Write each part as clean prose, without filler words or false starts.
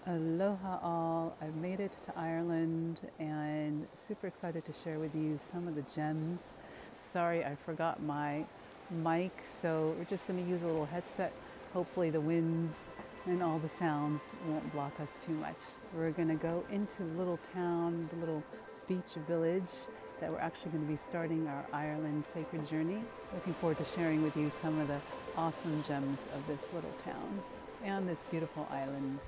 Aloha all, I've made it to Ireland and super excited to share with you some of the gems. Sorry, I forgot my mic, so we're just going to use a little headset. Hopefully the winds and all the sounds won't block us too much. We're going to go into a little town, the little beach village that we're actually going to be starting our Ireland sacred journey. Looking forward to sharing with you some of the awesome gems of this little town and this beautiful island.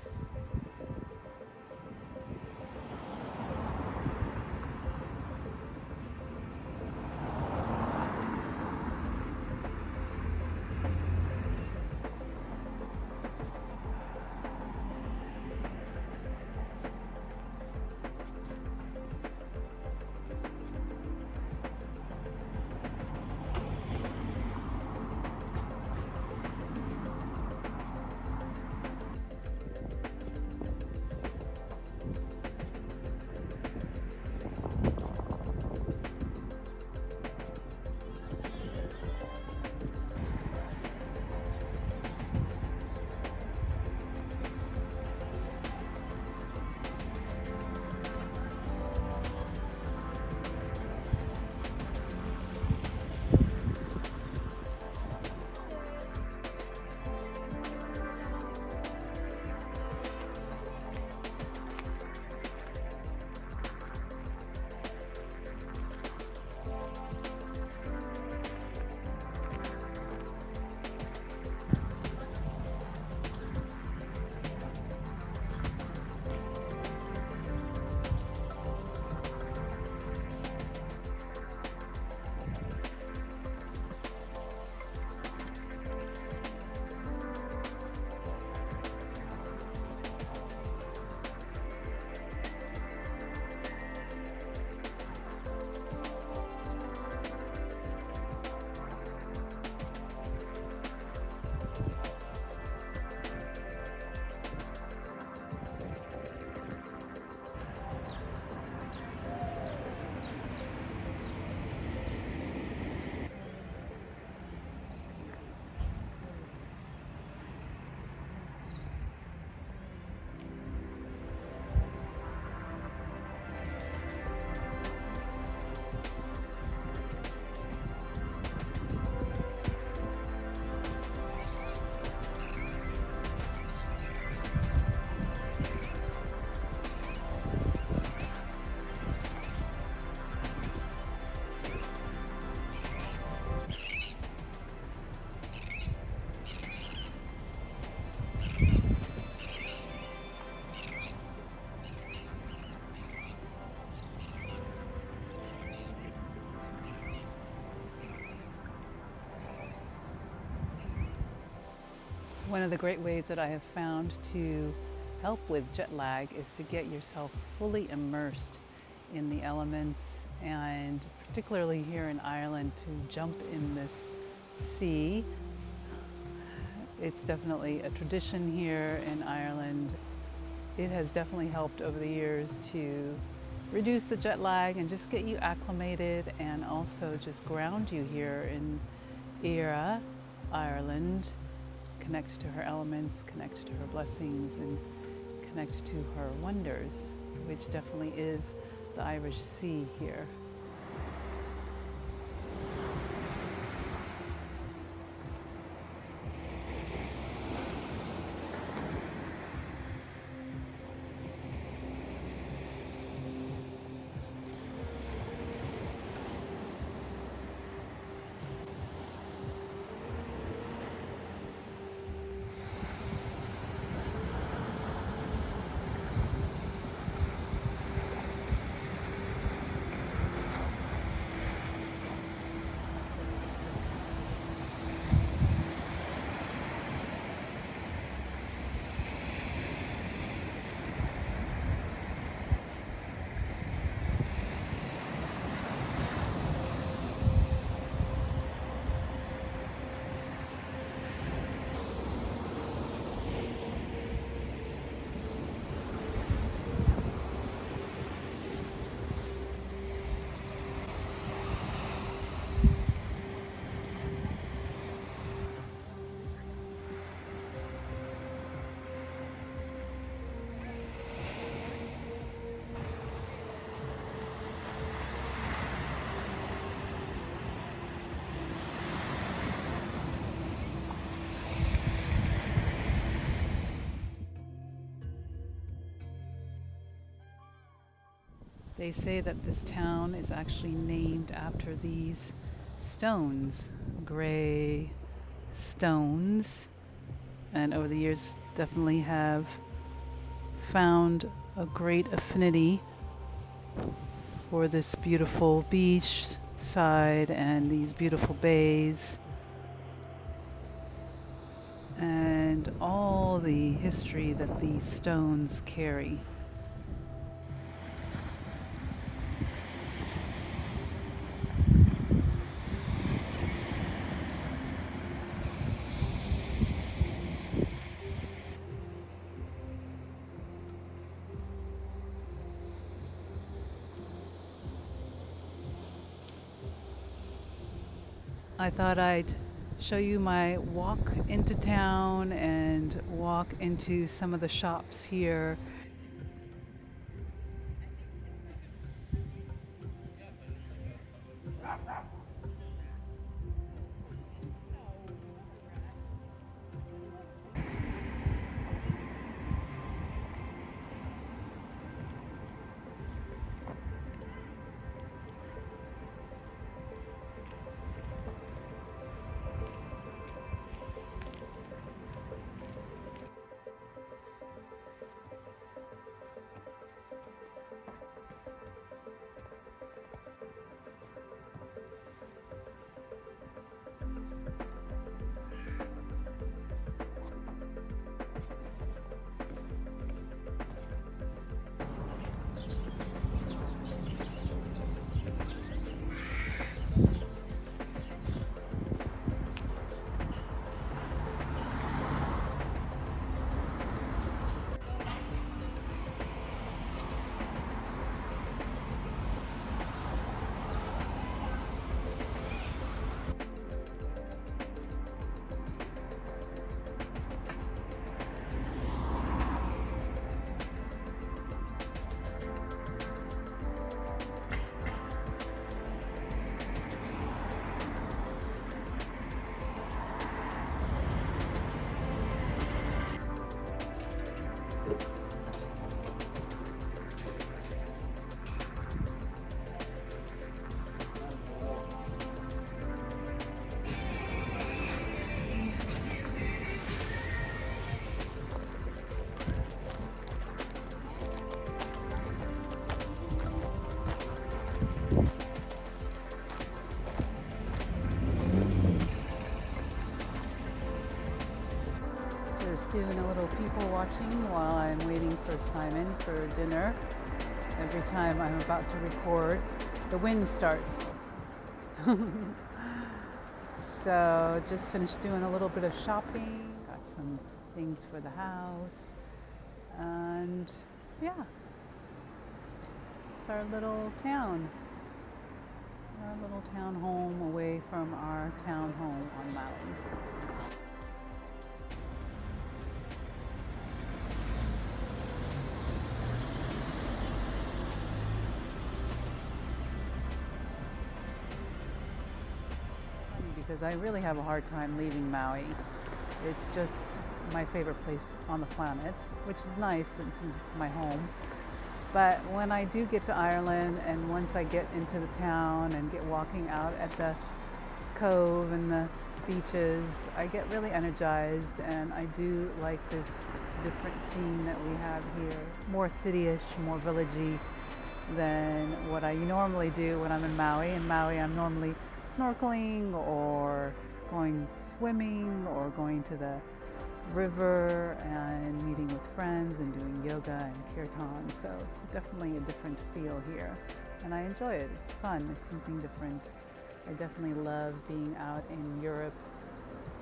One of the great ways that I have found to help with jet lag is to get yourself fully immersed in the elements, and particularly here in Ireland, to jump in this sea. It's definitely a tradition here in Ireland. It has definitely helped over the years to reduce the jet lag and just get you acclimated, and also just ground you here in Era, Ireland. Connect to her elements, connect to her blessings, and connect to her wonders, which definitely is the Irish Sea here. They say that this town is actually named after these stones, gray stones, and over the years definitely have found a great affinity for this beautiful beach side and these beautiful bays and all the history that these stones carry. I thought I'd show you my walk into town and walk into some of the shops here. Just doing a little people watching while I'm waiting for Simon for dinner. Every time I'm about to record, the wind starts. So just finished doing a little bit of shopping, got some things for the house, and yeah, it's our little town home away from our town home on Maui. Because I really have a hard time leaving Maui. It's just my favorite place on the planet, which is nice since it's my home. But when I do get to Ireland, and once I get into the town and get walking out at the cove and the beaches, I get really energized, and I do like this different scene that we have here. More city-ish, more villagey than what I normally do when I'm in Maui. In Maui, I'm normally snorkeling or going swimming or going to the river and meeting with friends and doing yoga and kirtan. So it's definitely a different feel here, and I enjoy it. It's fun. It's something different. I definitely love being out in Europe.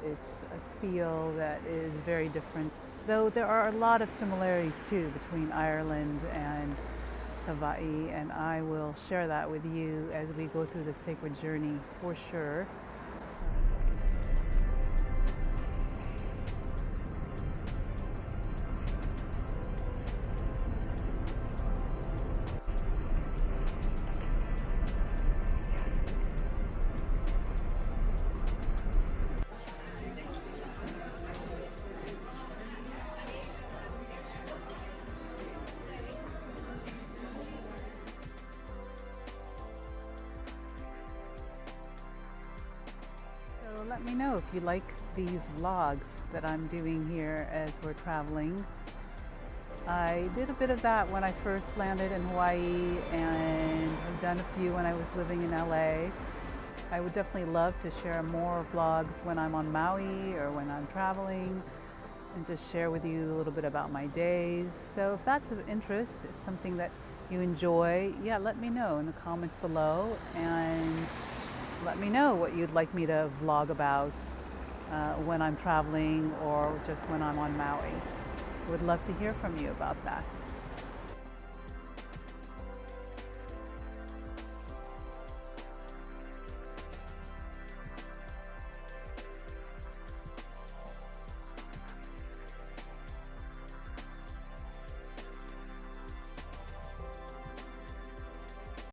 It's a feel that is very different, though there are a lot of similarities too between Ireland and Hawaii, and I will share that with you as we go through the sacred journey for sure. let me know if you like these vlogs that I'm doing here as we're traveling. I did a bit of that when I first landed in Hawaii, and I've done a few when I was living in LA. I would definitely love to share more vlogs when I'm on Maui or when I'm traveling, and just share with you a little bit about my days. So if that's of interest, if something that you enjoy, yeah, let me know in the comments below, and let me know what you'd like me to vlog about when I'm traveling or just when I'm on Maui. I would love to hear from you about that.